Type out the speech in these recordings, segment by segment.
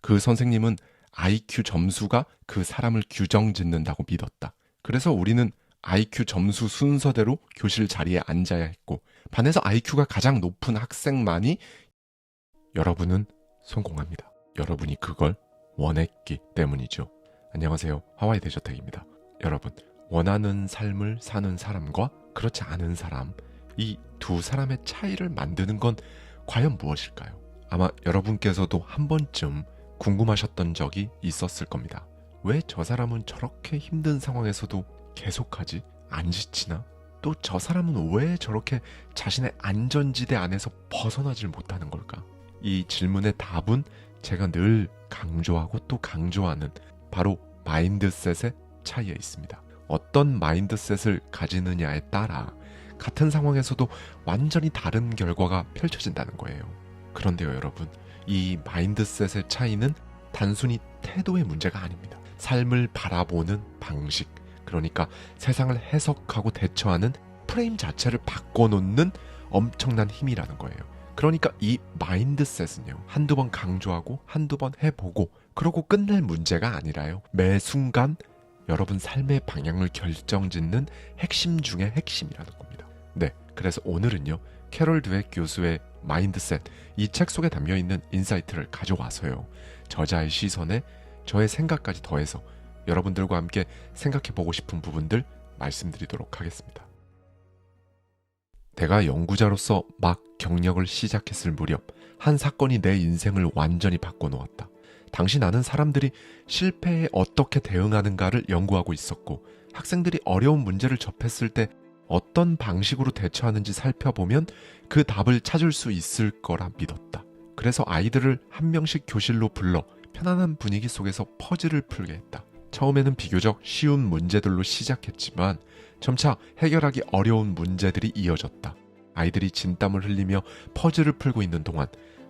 그 선생님은 IQ 점수가 그 사람을 규정짓는다고 믿었다. 그래서 우리는 IQ 점수 순서대로 교실 자리에 앉아야 했고, 반에서 IQ가 가장 높은 학생만이 여러분은 성공합니다. 여러분이 그걸 원했기 때문이죠. 안녕하세요. 하와이 대저택입니다. 여러분, 원하는 삶을 사는 사람과 그렇지 않은 사람, 이 두 사람의 차이를 만드는 건 과연 무엇일까요? 아마 여러분께서도 한 번쯤 궁금하셨던 적이 있었을 겁니다. 왜 저 사람은 저렇게 힘든 상황에서도 계속하지? 안 지치나? 또 저 사람은 왜 저렇게 자신의 안전지대 안에서 벗어나질 못하는 걸까? 이 질문의 답은 제가 늘 강조하고 또 강조하는 바로 마인드셋의 차이에 있습니다. 어떤 마인드셋을 가지느냐에 따라 같은 상황에서도 완전히 다른 결과가 펼쳐진다는 거예요. 그런데요, 여러분, 이 마인드셋의 차이는 단순히 태도의 문제가 아닙니다. 삶을 바라보는 방식, 그러니까 세상을 해석하고 대처하는 프레임 자체를 바꿔놓는 엄청난 힘이라는 거예요. 그러니까 이 마인드셋은요, 한두 번 강조하고 한두 번 해보고 그러고 끝낼 문제가 아니라요, 매 순간 여러분 삶의 방향을 결정짓는 핵심 중의 핵심이라는 겁니다. 네, 그래서 오늘은요, 캐롤 드웨 교수의 마인드셋, 이 책 속에 담겨있는 인사이트를 가져와서요, 저자의 시선에 저의 생각까지 더해서 여러분들과 함께 생각해보고 싶은 부분들 말씀드리도록 하겠습니다. 내가 연구자로서 막 경력을 시작했을 무렵 한 사건이 내 인생을 완전히 바꿔놓았다. 당시 나는 사람들이 실패에 어떻게 대응하는가를 연구하고 있었고, 학생들이 어려운 문제를 접했을 때 어떤 방식으로 대처하는지 살펴보면 그 답을 찾을 수 있을 거라 믿었다. 그래서 아이들을 한 명씩 교실로 불러 편안한 분위기 속에서 퍼즐을 풀게 했다. 처음에는 비교적 쉬운 문제들로 시작했지만 점차 해결하기 어려운 문제들이 이어졌다. 아이들이 진땀을 흘리며 퍼즐을 풀고 있는 동안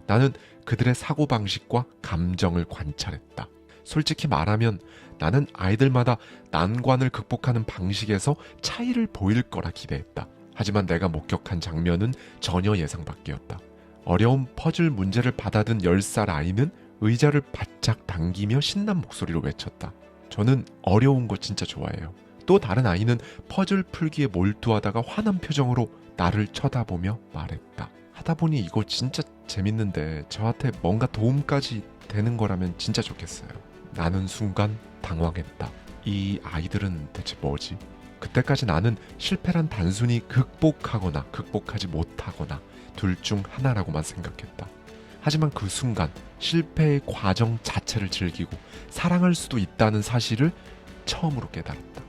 나는 그들의 사고방식과 감정을 관찰했다. 솔직히 말하면 나는 아이들마다 난관을 극복하는 방식에서 차이를 보일 거라 기대했다. 하지만 내가 목격한 장면은 전혀 예상 밖이었다. 어려운 퍼즐 문제를 받아든 10살 아이는 의자를 바짝 당기며 신난 목소리로 외쳤다. 저는 어려운 거 진짜 좋아해요. 또 다른 아이는 퍼즐 풀기에 몰두하다가 화난 표정으로 나를 쳐다보며 말했다. 하다 보니 이거 진짜 재밌는데 저한테 뭔가 도움까지 되는 거라면 진짜 좋겠어요. 나는 순간 당황했다. 이 아이들은 대체 뭐지? 그때까지 나는 실패란 단순히 극복하거나 극복하지 못하거나 둘 중 하나라고만 생각했다. 하지만 그 순간 실패의 과정 자체를 즐기고 사랑할 수도 있다는 사실을 처음으로 깨달았다.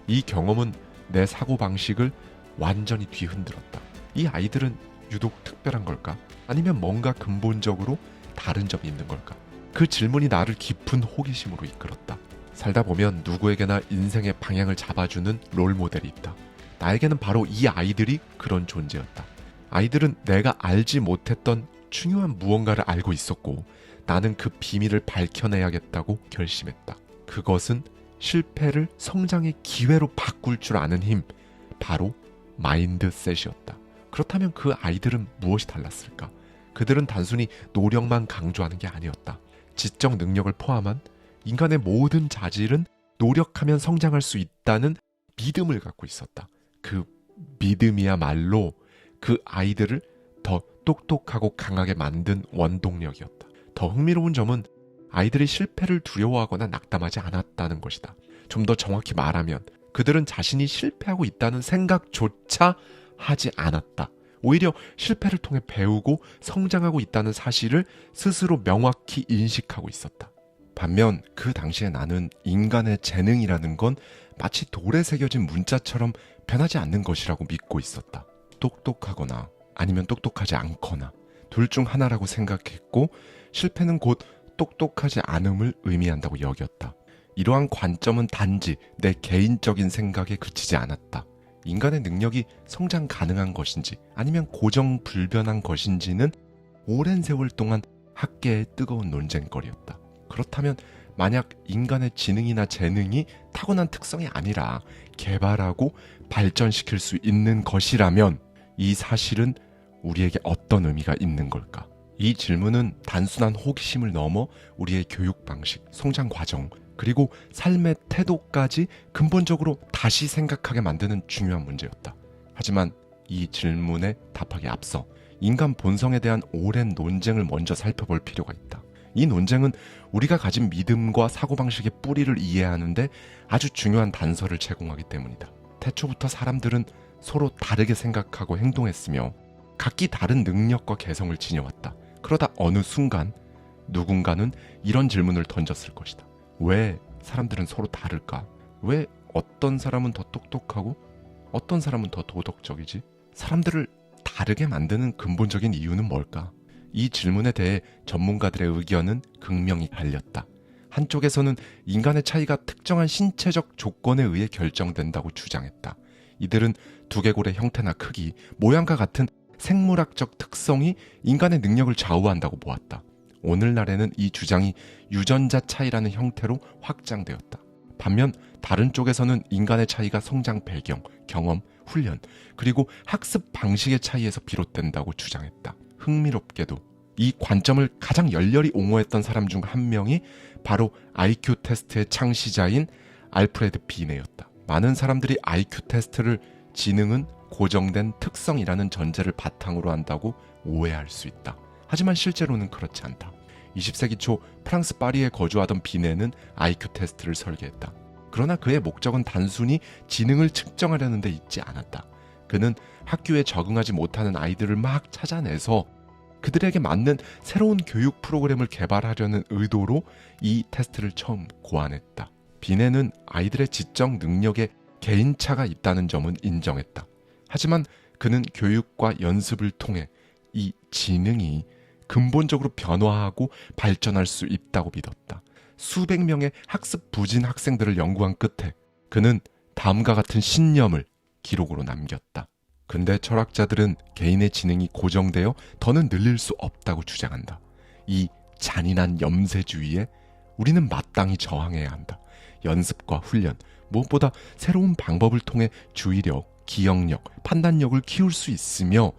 이 경험은 내 사고방식을 완전히 뒤흔들었다. 이 아이들은 유독 특별한 걸까? 아니면 뭔가 근본적으로 다른 점이 있는 걸까? 그 질문이 나를 깊은 호기심으로 이끌었다. 살다 보면 누구에게나 인생의 방향을 잡아주는 롤모델이 있다. 나에게는 바로 이 아이들이 그런 존재였다. 아이들은 내가 알지 못했던 중요한 무언가를 알고 있었고, 나는 그 비밀을 밝혀내야겠다고 결심했다. 그것은 실패를 성장의 기회로 바꿀 줄 아는 힘, 바로 마인드셋이었다. 그렇다면 그 아이들은 무엇이 달랐을까? 그들은 단순히 노력만 강조하는 게 아니었다. 지적 능력을 포함한 인간의 모든 자질은 노력하면 성장할 수 있다는 믿음을 갖고 있었다. 그 믿음이야말로 그 아이들을 더 똑똑하고 강하게 만든 원동력이었다. 더 흥미로운 점은 아이들이 실패를 두려워하거나 낙담하지 않았다는 것이다. 좀 더 정확히 말하면 그들은 자신이 실패하고 있다는 생각조차 하지 않았다. 오히려 실패를 통해 배우고 성장하고 있다는 사실을 스스로 명확히 인식하고 있었다. 반면 그 당시에 나는 인간의 재능이라는 건 마치 돌에 새겨진 문자처럼 변하지 않는 것이라고 믿고 있었다. 똑똑하거나 아니면 똑똑하지 않거나 둘 중 하나라고 생각했고, 실패는 곧 똑똑하지 않음을 의미한다고 여겼다. 이러한 관점은 단지 내 개인적인 생각에 그치지 않았다. 인간의 능력이 성장 가능한 것인지 아니면 고정불변한 것인지는 오랜 세월 동안 학계의 뜨거운 논쟁거리였다. 그렇다면 만약 인간의 지능이나 재능이 타고난 특성이 아니라 개발하고 발전시킬 수 있는 것이라면 이 사실은 우리에게 어떤 의미가 있는 걸까? 이 질문은 단순한 호기심을 넘어 우리의 교육 방식, 성장 과정, 그리고 삶의 태도까지 근본적으로 다시 생각하게 만드는 중요한 문제였다. 하지만 이 질문에 답하기 앞서 인간 본성에 대한 오랜 논쟁을 먼저 살펴볼 필요가 있다. 이 논쟁은 우리가 가진 믿음과 사고방식의 뿌리를 이해하는데 아주 중요한 단서를 제공하기 때문이다. 태초부터 사람들은 서로 다르게 생각하고 행동했으며 각기 다른 능력과 개성을 지녀왔다. 그러다 어느 순간 누군가는 이런 질문을 던졌을 것이다. 왜 사람들은 서로 다를까? 왜 어떤 사람은 더 똑똑하고 어떤 사람은 더 도덕적이지? 사람들을 다르게 만드는 근본적인 이유는 뭘까? 이 질문에 대해 전문가들의 의견은 극명히 갈렸다. 한쪽에서는 인간의 차이가 특정한 신체적 조건에 의해 결정된다고 주장했다. 이들은 두개골의 형태나 크기, 모양과 같은 생물학적 특성이 인간의 능력을 좌우한다고 보았다. 오늘날에는 이 주장이 유전자 차이라는 형태로 확장되었다. 반면 다른 쪽에서는 인간의 차이가 성장 배경, 경험, 훈련, 그리고 학습 방식의 차이에서 비롯된다고 주장했다. 흥미롭게도 이 관점을 가장 열렬히 옹호했던 사람 중 한 명이 바로 IQ 테스트의 창시자인 알프레드 비네였다. 많은 사람들이 IQ 테스트를 지능은 고정된 특성이라는 전제를 바탕으로 한다고 오해할 수 있다. 하지만 실제로는 그렇지 않다. 20세기 초 프랑스 파리에 거주하던 비네는 IQ 테스트를 설계했다. 그러나 그의 목적은 단순히 지능을 측정하려는 데 있지 않았다. 그는 학교에 적응하지 못하는 아이들을 막 찾아내서 그들에게 맞는 새로운 교육 프로그램을 개발하려는 의도로 이 테스트를 처음 고안했다. 비네는 아이들의 지적 능력에 개인차가 있다는 점은 인정했다. 하지만 그는 교육과 연습을 통해 이 지능이 근본적으로 변화하고 발전할 수 있다고 믿었다. 수백 명의 학습 부진 학생들을 연구한 끝에 그는 다음과 같은 신념을 기록으로 남겼다. 근대 철학자들은 개인의 지능이 고정되어 더는 늘릴 수 없다고 주장한다. 이 잔인한 염세주의에 우리는 마땅히 저항해야 한다. 연습과 훈련, 무엇보다 새로운 방법을 통해 주의력, 기억력, 판단력을 키울 수 있으며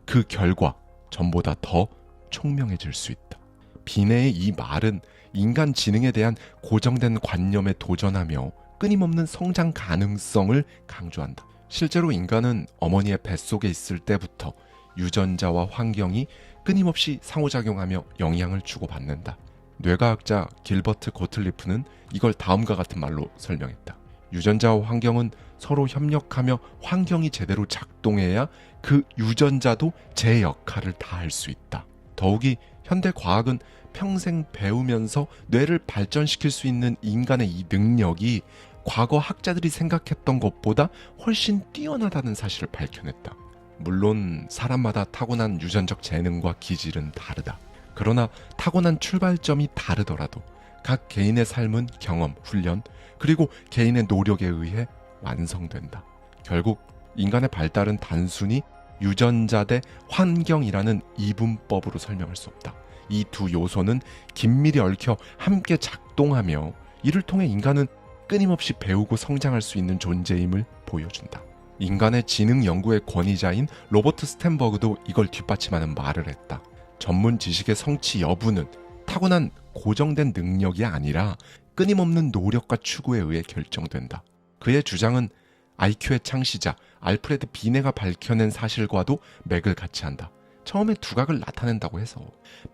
그 결과 전보다 더 총명해질 수 있다. 비네의 이 말은 인간 지능에 대한 고정된 관념에 도전하며 끊임없는 성장 가능성을 강조한다. 실제로 인간은 어머니의 뱃속에 있을 때부터 유전자와 환경이 끊임없이 상호작용하며 영향을 주고받는다. 뇌과학자 길버트 고틀리프는 이걸 다음과 같은 말로 설명했다. 유전자와 환경은 서로 협력하며 환경이 제대로 작동해야 그 유전자도 제 역할을 다할 수 있다. 더욱이 현대 과학은 평생 배우면서 뇌를 발전시킬 수 있는 인간의 이 능력이 과거 학자들이 생각했던 것보다 훨씬 뛰어나다는 사실을 밝혀냈다. 물론 사람마다 타고난 유전적 재능과 기질은 다르다. 그러나 타고난 출발점이 다르더라도 각 개인의 삶은 경험, 훈련, 그리고 개인의 노력에 의해 완성된다. 결국 인간의 발달은 단순히 유전자 대 환경이라는 이분법으로 설명할 수 없다. 이 두 요소는 긴밀히 얽혀 함께 작동하며 이를 통해 인간은 끊임없이 배우고 성장할 수 있는 존재임을 보여준다. 인간의 지능 연구의 권위자인 로버트 스탠버그도 이걸 뒷받침하는 말을 했다. 전문 지식의 성취 여부는 타고난 고정된 능력이 아니라 끊임없는 노력과 추구에 의해 결정된다. 그의 주장은 IQ의 창시자 알프레드 비네가 밝혀낸 사실과도 맥을 같이 한다. 처음에 두각을 나타낸다고 해서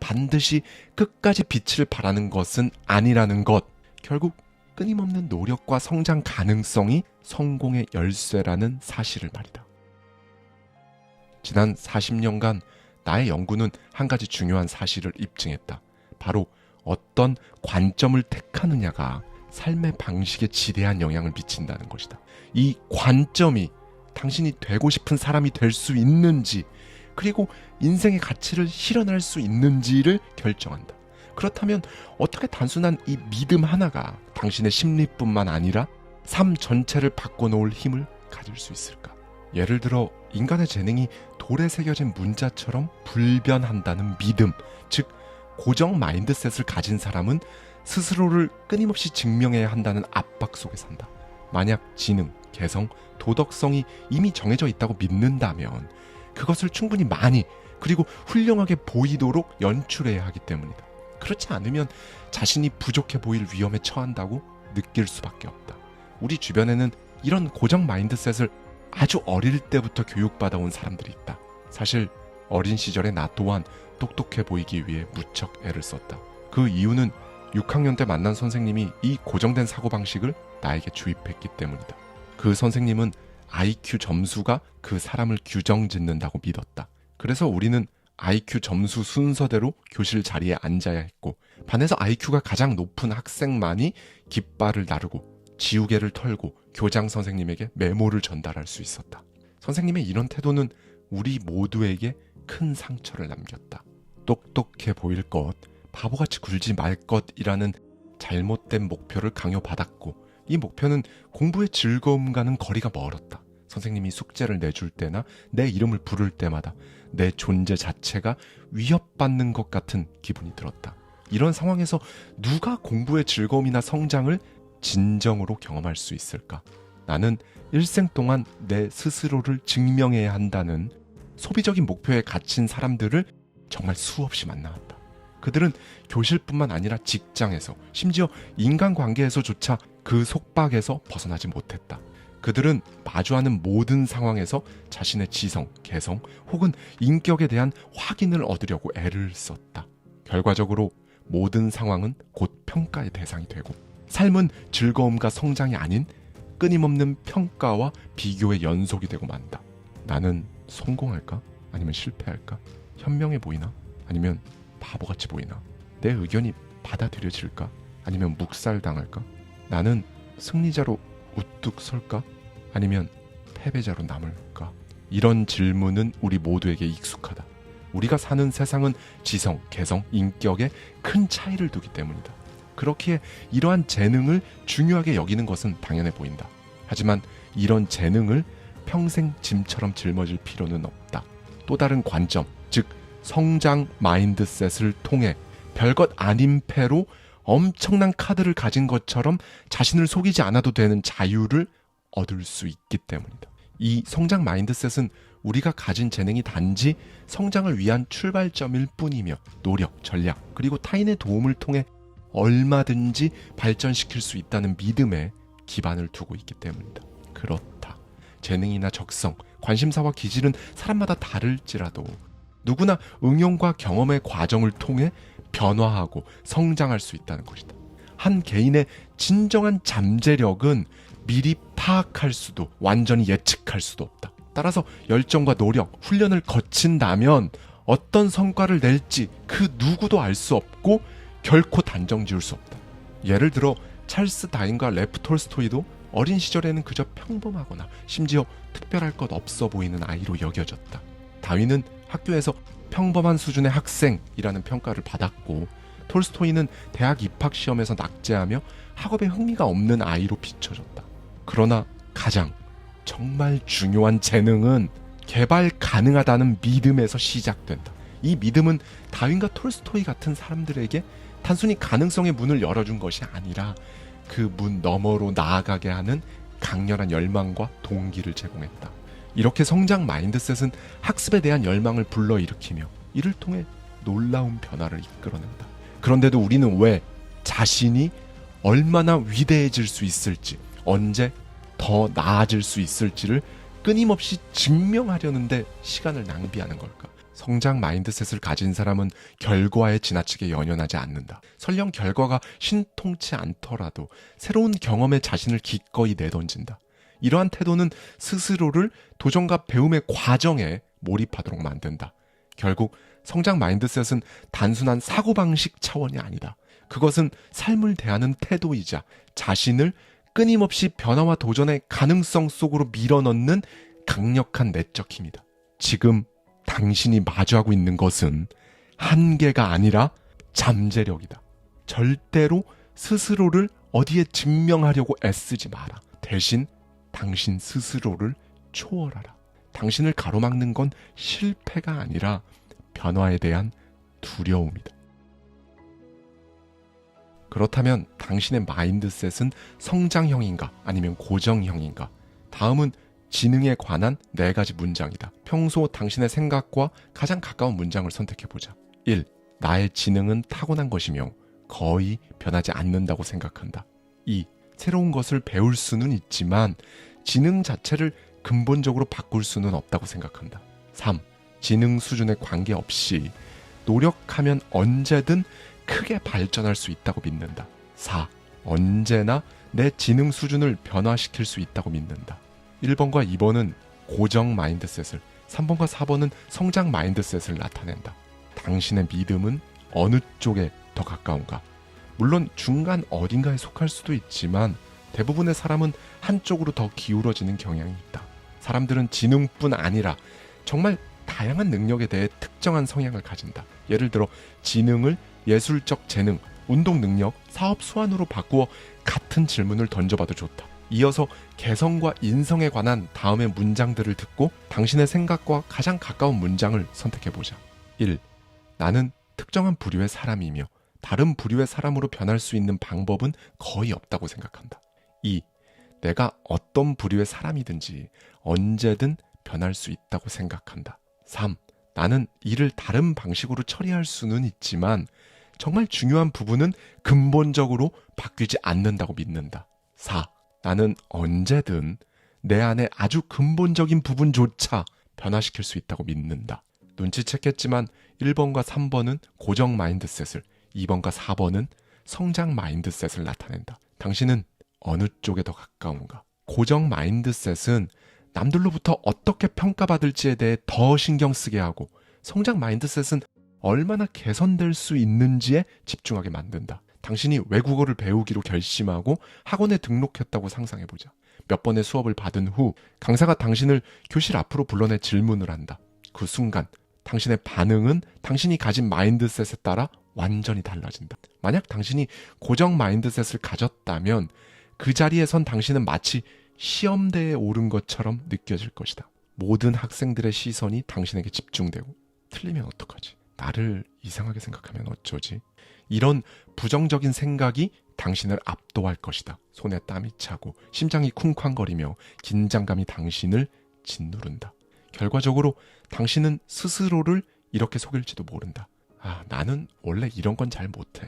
반드시 끝까지 빛을 발하는 것은 아니라는 것. 결국 끊임없는 노력과 성장 가능성이 성공의 열쇠라는 사실을 말이다. 지난 40년간 나의 연구는 한 가지 중요한 사실을 입증했다. 바로 어떤 관점을 택하느냐가 삶의 방식에 지대한 영향을 미친다는 것이다. 이 관점이 당신이 되고 싶은 사람이 될 수 있는지, 그리고 인생의 가치를 실현할 수 있는지를 결정한다. 그렇다면 어떻게 단순한 이 믿음 하나가 당신의 심리뿐만 아니라 삶 전체를 바꿔놓을 힘을 가질 수 있을까? 예를 들어 인간의 재능이 돌에 새겨진 문자처럼 불변한다는 믿음, 즉 고정 마인드셋을 가진 사람은 스스로를 끊임없이 증명해야 한다는 압박 속에 산다. 만약 지능, 개성, 도덕성이 이미 정해져 있다고 믿는다면 그것을 충분히 많이, 그리고 훌륭하게 보이도록 연출해야 하기 때문이다. 그렇지 않으면 자신이 부족해 보일 위험에 처한다고 느낄 수밖에 없다. 우리 주변에는 이런 고정 마인드셋을 아주 어릴 때부터 교육받아온 사람들이 있다. 사실 어린 시절에 나 또한 똑똑해 보이기 위해 무척 애를 썼다. 그 이유는 6학년 때 만난 선생님이 이 고정된 사고방식을 나에게 주입했기 때문이다. 그 선생님은 IQ 점수가 그 사람을 규정짓는다고 믿었다. 그래서 우리는 IQ 점수 순서대로 교실 자리에 앉아야 했고, 반에서 IQ가 가장 높은 학생만이 깃발을 나르고 지우개를 털고 교장 선생님에게 메모를 전달할 수 있었다. 선생님의 이런 태도는 우리 모두에게 큰 상처를 남겼다. 똑똑해 보일 것, 바보같이 굴지 말 것이라는 잘못된 목표를 강요받았고, 이 목표는 공부의 즐거움과는 거리가 멀었다. 선생님이 숙제를 내줄 때나 내 이름을 부를 때마다 내 존재 자체가 위협받는 것 같은 기분이 들었다. 이런 상황에서 누가 공부의 즐거움이나 성장을 진정으로 경험할 수 있을까? 나는 일생 동안 내 스스로를 증명해야 한다는 소비적인 목표에 갇힌 사람들을 정말 수없이 만나왔다. 그들은 교실뿐만 아니라 직장에서, 심지어 인간관계에서조차 그 속박에서 벗어나지 못했다. 그들은 마주하는 모든 상황에서 자신의 지성, 개성 혹은 인격에 대한 확인을 얻으려고 애를 썼다. 결과적으로 모든 상황은 곧 평가의 대상이 되고, 삶은 즐거움과 성장이 아닌 끊임없는 평가와 비교의 연속이 되고 만다. 나는 성공할까? 아니면 실패할까? 현명해 보이나? 아니면 바보같이 보이나? 내 의견이 받아들여질까? 아니면 묵살당할까? 나는 승리자로 우뚝 설까? 아니면 패배자로 남을까? 이런 질문은 우리 모두에게 익숙하다. 우리가 사는 세상은 지성, 개성, 인격에 큰 차이를 두기 때문이다. 그렇기에 이러한 재능을 중요하게 여기는 것은 당연해 보인다. 하지만 이런 재능을 평생 짐처럼 짊어질 필요는 없다. 또 다른 관점, 즉 성장 마인드셋을 통해 별것 아닌 패로 엄청난 카드를 가진 것처럼 자신을 속이지 않아도 되는 자유를 얻을 수 있기 때문이다. 이 성장 마인드셋은 우리가 가진 재능이 단지 성장을 위한 출발점일 뿐이며, 노력, 전략, 그리고 타인의 도움을 통해 얼마든지 발전시킬 수 있다는 믿음에 기반을 두고 있기 때문이다. 그렇다. 재능이나 적성, 관심사와 기질은 사람마다 다를지라도 누구나 응용과 경험의 과정을 통해 변화하고 성장할 수 있다는 것이다. 한 개인의 진정한 잠재력은 미리 파악할 수도 완전히 예측할 수도 없다. 따라서 열정과 노력, 훈련을 거친다면 어떤 성과를 낼지 그 누구도 알 수 없고 결코 단정 지을 수 없다. 예를 들어 찰스 다윈과 레프 톨스토이도 어린 시절에는 그저 평범하거나 심지어 특별할 것 없어 보이는 아이로 여겨졌다. 다윈은 학교에서 평범한 수준의 학생이라는 평가를 받았고, 톨스토이는 대학 입학 시험에서 낙제하며 학업에 흥미가 없는 아이로 비춰졌다. 그러나 가장 정말 중요한 재능은 개발 가능하다는 믿음에서 시작된다. 이 믿음은 다윈과 톨스토이 같은 사람들에게 단순히 가능성의 문을 열어준 것이 아니라 그 문 너머로 나아가게 하는 강렬한 열망과 동기를 제공했다. 이렇게 성장 마인드셋은 학습에 대한 열망을 불러일으키며 이를 통해 놀라운 변화를 이끌어낸다. 그런데도 우리는 왜 자신이 얼마나 위대해질 수 있을지, 언제 더 나아질 수 있을지를 끊임없이 증명하려는데 시간을 낭비하는 걸까? 성장 마인드셋을 가진 사람은 결과에 지나치게 연연하지 않는다. 설령 결과가 신통치 않더라도 새로운 경험에 자신을 기꺼이 내던진다. 이러한 태도는 스스로를 도전과 배움의 과정에 몰입하도록 만든다. 결국 성장 마인드셋은 단순한 사고방식 차원이 아니다. 그것은 삶을 대하는 태도이자 자신을 끊임없이 변화와 도전의 가능성 속으로 밀어넣는 강력한 내적 힘이다. 지금 당신이 마주하고 있는 것은 한계가 아니라 잠재력이다. 절대로 스스로를 어디에 증명하려고 애쓰지 마라. 대신 당신 스스로를 초월하라. 당신을 가로막는 건 실패가 아니라 변화에 대한 두려움이다. 그렇다면 당신의 마인드셋은 성장형인가 아니면 고정형인가? 다음은 지능에 관한 4가지 문장이다. 평소 당신의 생각과 가장 가까운 문장을 선택해보자. 1. 나의 지능은 타고난 것이며 거의 변하지 않는다고 생각한다. 2. 새로운 것을 배울 수는 있지만 지능 자체를 근본적으로 바꿀 수는 없다고 생각한다. 3. 지능 수준에 관계없이 노력하면 언제든 크게 발전할 수 있다고 믿는다. 4. 언제나 내 지능 수준을 변화시킬 수 있다고 믿는다. 1번과 2번은 고정 마인드셋을, 3번과 4번은 성장 마인드셋을 나타낸다. 당신의 믿음은 어느 쪽에 더 가까운가? 물론 중간 어딘가에 속할 수도 있지만 대부분의 사람은 한쪽으로 더 기울어지는 경향이 있다. 사람들은 지능뿐 아니라 정말 다양한 능력에 대해 특정한 성향을 가진다. 예를 들어 지능을 예술적 재능, 운동 능력, 사업 수완으로 바꾸어 같은 질문을 던져봐도 좋다. 이어서 개성과 인성에 관한 다음의 문장들을 듣고 당신의 생각과 가장 가까운 문장을 선택해보자. 1. 나는 특정한 부류의 사람이며 다른 부류의 사람으로 변할 수 있는 방법은 거의 없다고 생각한다. 2. 내가 어떤 부류의 사람이든지 언제든 변할 수 있다고 생각한다. 3. 나는 일을 다른 방식으로 처리할 수는 있지만 정말 중요한 부분은 근본적으로 바뀌지 않는다고 믿는다. 4. 나는 언제든 내 안에 아주 근본적인 부분조차 변화시킬 수 있다고 믿는다. 눈치챘겠지만 1번과 3번은 고정 마인드셋을, 2번과 4번은 성장 마인드셋을 나타낸다. 당신은 어느 쪽에 더 가까운가? 고정 마인드셋은 남들로부터 어떻게 평가받을지에 대해 더 신경 쓰게 하고, 성장 마인드셋은 얼마나 개선될 수 있는지에 집중하게 만든다. 당신이 외국어를 배우기로 결심하고 학원에 등록했다고 상상해보자. 몇 번의 수업을 받은 후 강사가 당신을 교실 앞으로 불러내 질문을 한다. 그 순간 당신의 반응은 당신이 가진 마인드셋에 따라 완전히 달라진다. 만약 당신이 고정 마인드셋을 가졌다면 그 자리에 선 당신은 마치 시험대에 오른 것처럼 느껴질 것이다. 모든 학생들의 시선이 당신에게 집중되고, 틀리면 어떡하지? 나를 이상하게 생각하면 어쩌지? 이런 부정적인 생각이 당신을 압도할 것이다. 손에 땀이 차고 심장이 쿵쾅거리며 긴장감이 당신을 짓누른다. 결과적으로 당신은 스스로를 이렇게 속일지도 모른다. 나는 원래 이런 건 잘 못해.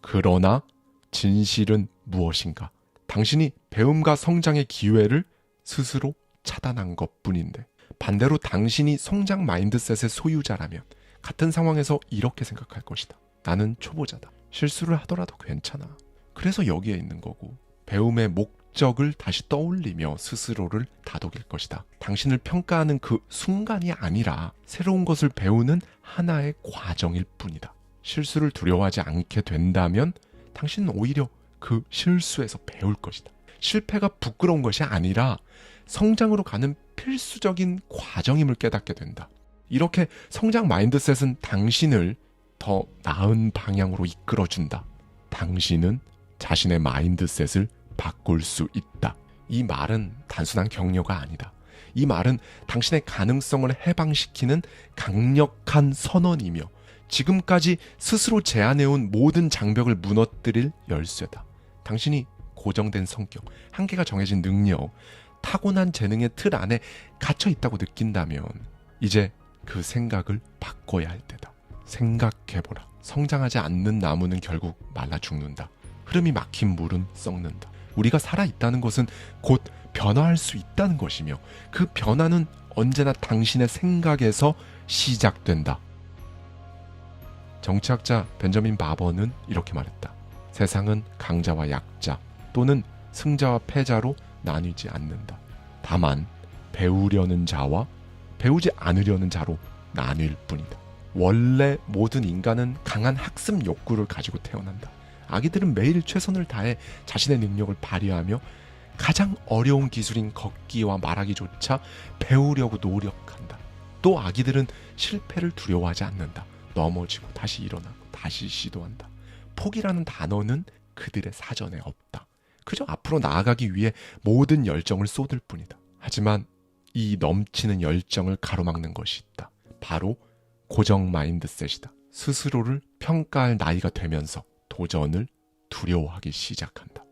그러나 진실은 무엇인가? 당신이 배움과 성장의 기회를 스스로 차단한 것뿐인데, 반대로 당신이 성장 마인드셋의 소유자라면 같은 상황에서 이렇게 생각할 것이다. 나는 초보자다. 실수를 하더라도 괜찮아. 그래서 여기에 있는 거고, 배움의 목적을 다시 떠올리며 스스로를 다독일 것이다. 당신을 평가하는 그 순간이 아니라 새로운 것을 배우는 하나의 과정일 뿐이다. 실수를 두려워하지 않게 된다면 당신은 오히려 그 실수에서 배울 것이다. 실패가 부끄러운 것이 아니라 성장으로 가는 필수적인 과정임을 깨닫게 된다. 이렇게 성장 마인드셋은 당신을 더 나은 방향으로 이끌어준다. 당신은 자신의 마인드셋을 바꿀 수 있다. 이 말은 단순한 격려가 아니다. 이 말은 당신의 가능성을 해방시키는 강력한 선언이며 지금까지 스스로 제안해온 모든 장벽을 무너뜨릴 열쇠다. 당신이 고정된 성격, 한계가 정해진 능력, 타고난 재능의 틀 안에 갇혀 있다고 느낀다면 이제 그 생각을 바꿔야 할 때다. 생각해보라. 성장하지 않는 나무는 결국 말라 죽는다. 흐름이 막힌 물은 썩는다. 우리가 살아있다는 것은 곧 변화할 수 있다는 것이며 그 변화는 언제나 당신의 생각에서 시작된다. 정치학자 벤저민 바버는 이렇게 말했다. 세상은 강자와 약자 또는 승자와 패자로 나뉘지 않는다. 다만 배우려는 자와 배우지 않으려는 자로 나뉠 뿐이다. 원래 모든 인간은 강한 학습 욕구를 가지고 태어난다. 아기들은 매일 최선을 다해 자신의 능력을 발휘하며 가장 어려운 기술인 걷기와 말하기조차 배우려고 노력한다. 또 아기들은 실패를 두려워하지 않는다. 넘어지고 다시 일어나고 다시 시도한다. 포기라는 단어는 그들의 사전에 없다. 그저 앞으로 나아가기 위해 모든 열정을 쏟을 뿐이다. 하지만 이 넘치는 열정을 가로막는 것이 있다. 바로 고정 마인드셋이다. 스스로를 평가할 나이가 되면서 도전을 두려워하기 시작한다.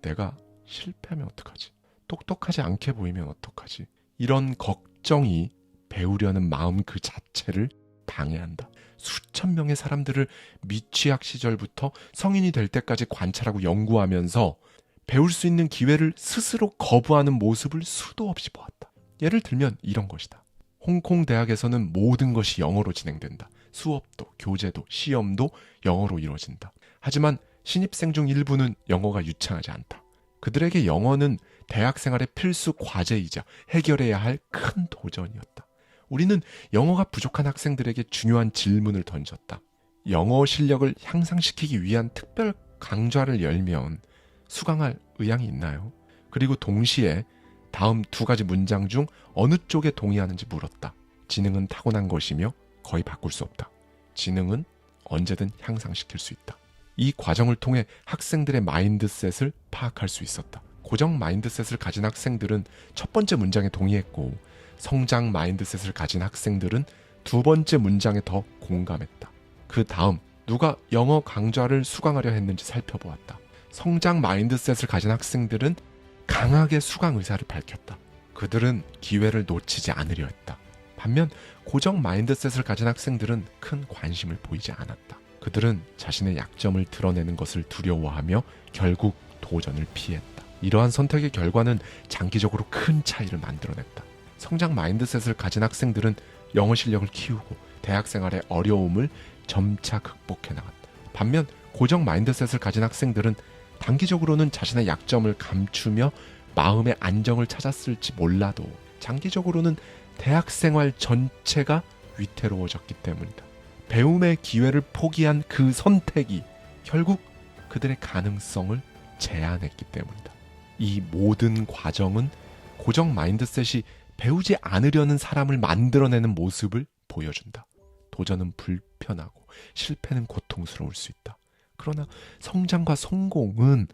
내가 실패하면 어떡하지? 똑똑하지 않게 보이면 어떡하지? 이런 걱정이 배우려는 마음 그 자체를 방해한다. 수천 명의 사람들을 미취학 시절부터 성인이 될 때까지 관찰하고 연구하면서 배울 수 있는 기회를 스스로 거부하는 모습을 수도 없이 보았다. 예를 들면 이런 것이다. 홍콩 대학에서는 모든 것이 영어로 진행된다. 수업도, 교재도, 시험도 영어로 이루어진다. 하지만 신입생 중 일부는 영어가 유창하지 않다. 그들에게 영어는 대학 생활의 필수 과제이자 해결해야 할 큰 도전이었다. 우리는 영어가 부족한 학생들에게 중요한 질문을 던졌다. 영어 실력을 향상시키기 위한 특별 강좌를 열면 수강할 의향이 있나요? 그리고 동시에 다음 두 가지 문장 중 어느 쪽에 동의하는지 물었다. 지능은 타고난 것이며 거의 바꿀 수 없다. 지능은 언제든 향상시킬 수 있다. 이 과정을 통해 학생들의 마인드셋을 파악할 수 있었다. 고정 마인드셋을 가진 학생들은 첫 번째 문장에 동의했고, 성장 마인드셋을 가진 학생들은 두 번째 문장에 더 공감했다. 그 다음 누가 영어 강좌를 수강하려 했는지 살펴보았다. 성장 마인드셋을 가진 학생들은 강하게 수강 의사를 밝혔다. 그들은 기회를 놓치지 않으려 했다. 반면 고정 마인드셋을 가진 학생들은 큰 관심을 보이지 않았다. 그들은 자신의 약점을 드러내는 것을 두려워하며 결국 도전을 피했다. 이러한 선택의 결과는 장기적으로 큰 차이를 만들어냈다. 성장 마인드셋을 가진 학생들은 영어 실력을 키우고 대학 생활의 어려움을 점차 극복해 나갔다. 반면 고정 마인드셋을 가진 학생들은 단기적으로는 자신의 약점을 감추며 마음의 안정을 찾았을지 몰라도 장기적으로는 대학 생활 전체가 위태로워졌기 때문이다. 배움의 기회를 포기한 그 선택이 결국 그들의 가능성을 제한했기 때문이다. 이 모든 과정은 고정 마인드셋이 배우지 않으려는 사람을 만들어내는 모습을 보여준다. 도전은 불편하고 실패는 고통스러울 수 있다. 그러나 성장과 성공은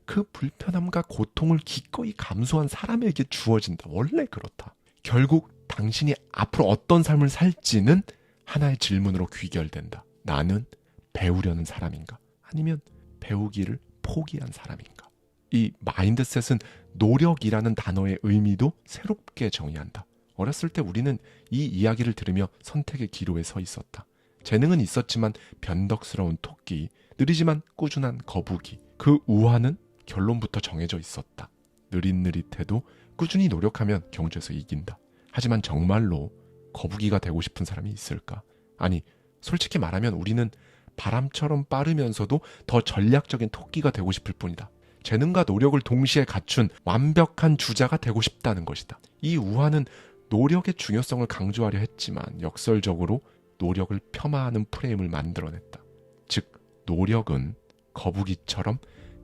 그 불편함과 고통을 기꺼이 감수한 사람에게 주어진다. 원래 그렇다. 결국 당신이 앞으로 어떤 삶을 살지는 하나의 질문으로 귀결된다. 나는 배우려는 사람인가? 아니면 배우기를 포기한 사람인가? 이 마인드셋은 노력이라는 단어의 의미도 새롭게 정의한다. 어렸을 때 우리는 이 이야기를 들으며 선택의 기로에 서 있었다. 재능은 있었지만 변덕스러운 토끼, 느리지만 꾸준한 거북이. 그 우화는 결론부터 정해져 있었다. 느릿느릿해도 꾸준히 노력하면 경주에서 이긴다. 하지만 정말로 거북이가 되고 싶은 사람이 있을까? 아니, 솔직히 말하면 우리는 바람처럼 빠르면서도 더 전략적인 토끼가 되고 싶을 뿐이다. 재능과 노력을 동시에 갖춘 완벽한 주자가 되고 싶다는 것이다. 이 우화는 노력의 중요성을 강조하려 했지만 역설적으로 노력을 폄하하는 프레임을 만들어냈다. 즉, 노력은 거북이처럼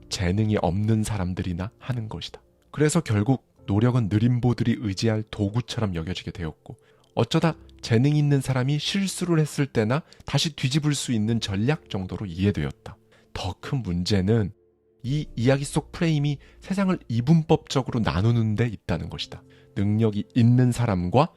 재능이 없는 사람들이나 하는 것이다. 그래서 결국 노력은 느림보들이 의지할 도구처럼 여겨지게 되었고, 어쩌다 재능 있는 사람이 실수를 했을 때나 다시 뒤집을 수 있는 전략 정도로 이해되었다. 더 큰 문제는 이 이야기 속 프레임이 세상을 이분법적으로 나누는 데 있다는 것이다. 능력이 있는 사람과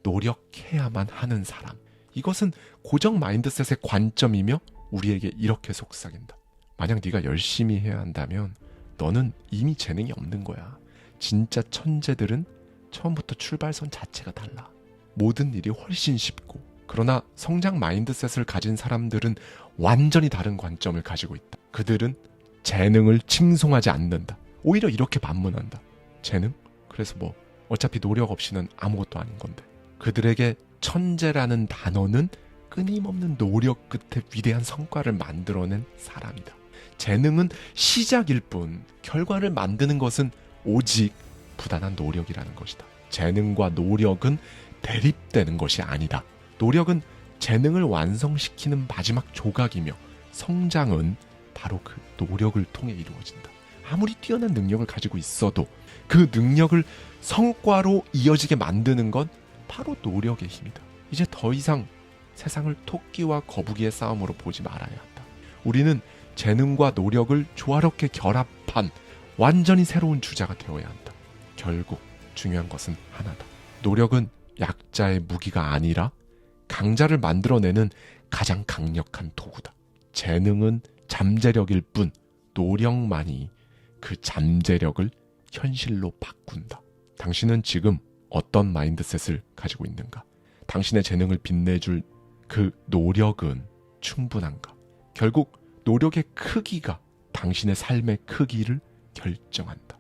노력해야만 하는 사람. 이것은 고정 마인드셋의 관점이며 우리에게 이렇게 속삭인다. 만약 네가 열심히 해야 한다면 너는 이미 재능이 없는 거야. 진짜 천재들은 처음부터 출발선 자체가 달라. 모든 일이 훨씬 쉽고, 그러나 성장 마인드셋을 가진 사람들은 완전히 다른 관점을 가지고 있다. 그들은 재능을 칭송하지 않는다. 오히려 이렇게 반문한다. 재능? 그래서 뭐 어차피 노력 없이는 아무것도 아닌 건데. 그들에게 천재라는 단어는 끊임없는 노력 끝에 위대한 성과를 만들어낸 사람이다. 재능은 시작일 뿐 결과를 만드는 것은 오직 부단한 노력이라는 것이다. 재능과 노력은 대립되는 것이 아니다. 노력은 재능을 완성시키는 마지막 조각이며 성장은 바로 그 노력을 통해 이루어진다. 아무리 뛰어난 능력을 가지고 있어도 그 능력을 성과로 이어지게 만드는 건 바로 노력의 힘이다. 이제 더 이상 세상을 토끼와 거북이의 싸움으로 보지 말아야 한다. 우리는 재능과 노력을 조화롭게 결합한 완전히 새로운 주자가 되어야 한다. 결국 중요한 것은 하나다. 노력은 약자의 무기가 아니라 강자를 만들어내는 가장 강력한 도구다. 재능은 잠재력일 뿐 노력만이 그 잠재력을 현실로 바꾼다. 당신은 지금 어떤 마인드셋을 가지고 있는가? 당신의 재능을 빛내줄 그 노력은 충분한가? 결국 노력의 크기가 당신의 삶의 크기를 결정한다.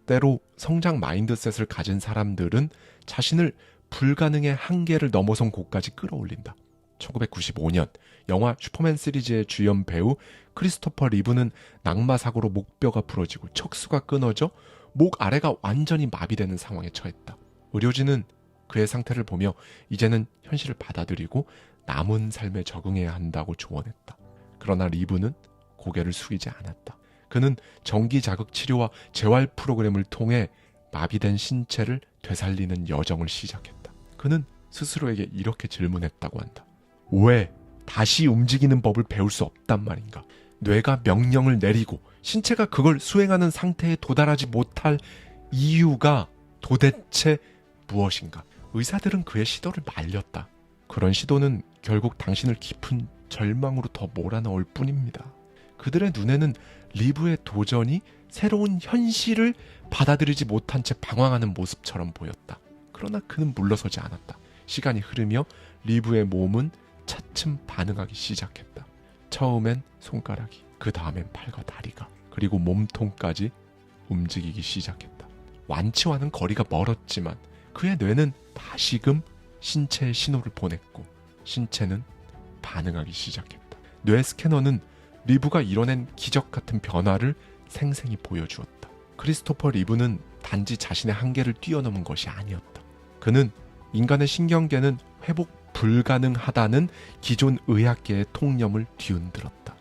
때로 성장 마인드셋을 가진 사람들은 자신을 불가능의 한계를 넘어선 곳까지 끌어올린다. 1995년 영화 슈퍼맨 시리즈의 주연 배우 크리스토퍼 리브는 낙마 사고로 목뼈가 부러지고 척수가 끊어져 목 아래가 완전히 마비되는 상황에 처했다. 의료진은 그의 상태를 보며 이제는 현실을 받아들이고 남은 삶에 적응해야 한다고 조언했다. 그러나 리브는 고개를 숙이지 않았다. 그는 정기 자극 치료와 재활 프로그램을 통해 마비된 신체를 되살리는 여정을 시작했다. 그는 스스로에게 이렇게 질문했다고 한다. 왜 다시 움직이는 법을 배울 수 없단 말인가? 뇌가 명령을 내리고 신체가 그걸 수행하는 상태에 도달하지 못할 이유가 도대체 무엇인가? 의사들은 그의 시도를 말렸다. 그런 시도는 결국 당신을 깊은 절망으로 더 몰아넣을 뿐입니다. 그들의 눈에는 리브의 도전이 새로운 현실을 받아들이지 못한 채 방황하는 모습처럼 보였다. 그러나 그는 물러서지 않았다. 시간이 흐르며 리브의 몸은 차츰 반응하기 시작했다. 처음엔 손가락이, 그 다음엔 팔과 다리가, 그리고 몸통까지 움직이기 시작했다. 완치와는 거리가 멀었지만 그의 뇌는 다시금 신체의 신호를 보냈고 신체는 반응하기 시작했다. 뇌 스캐너는 리브가 이뤄낸 기적 같은 변화를 생생히 보여주었다. 크리스토퍼 리브는 단지 자신의 한계를 뛰어넘은 것이 아니었다. 그는 인간의 신경계는 회복 불가능하다는 기존 의학계의 통념을 뒤흔들었다.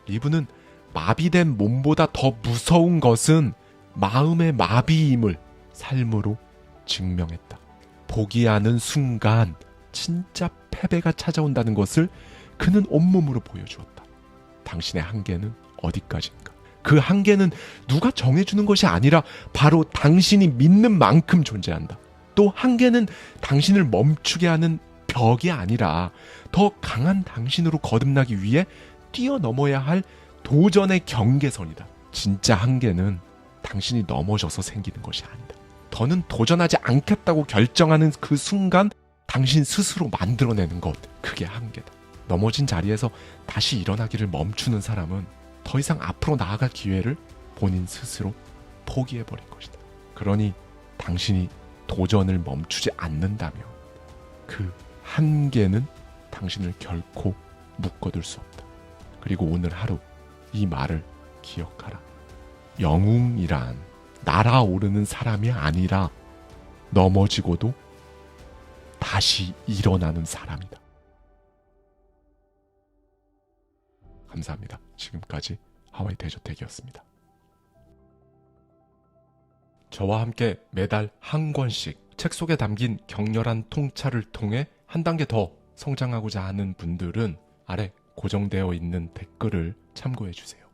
리브는 마비된 몸보다 더 무서운 것은 마음의 마비임을 삶으로 증명했다. 포기하는 순간 진짜 패배가 찾아온다는 것을 그는 온몸으로 보여주었다. 당신의 한계는 어디까지인가? 그 한계는 누가 정해주는 것이 아니라 바로 당신이 믿는 만큼 존재한다. 또 한계는 당신을 멈추게 하는 벽이 아니라 더 강한 당신으로 거듭나기 위해 뛰어넘어야 할 도전의 경계선이다. 진짜 한계는 당신이 넘어져서 생기는 것이 아니다. 더는 도전하지 않겠다고 결정하는 그 순간 당신 스스로 만들어내는 것, 그게 한계다. 넘어진 자리에서 다시 일어나기를 멈추는 사람은 더 이상 앞으로 나아갈 기회를 본인 스스로 포기해버린 것이다. 그러니 당신이 도전을 멈추지 않는다면 그 한계는 당신을 결코 묶어둘 수 없다. 그리고 오늘 하루 이 말을 기억하라. 영웅이란 날아오르는 사람이 아니라 넘어지고도 다시 일어나는 사람이다. 감사합니다. 지금까지 하와이 대저택이었습니다. 저와 함께 매달 한 권씩 책 속에 담긴 격렬한 통찰을 통해 한 단계 더 성장하고자 하는 분들은 아래 고정되어 있는 댓글을 참고해 주세요.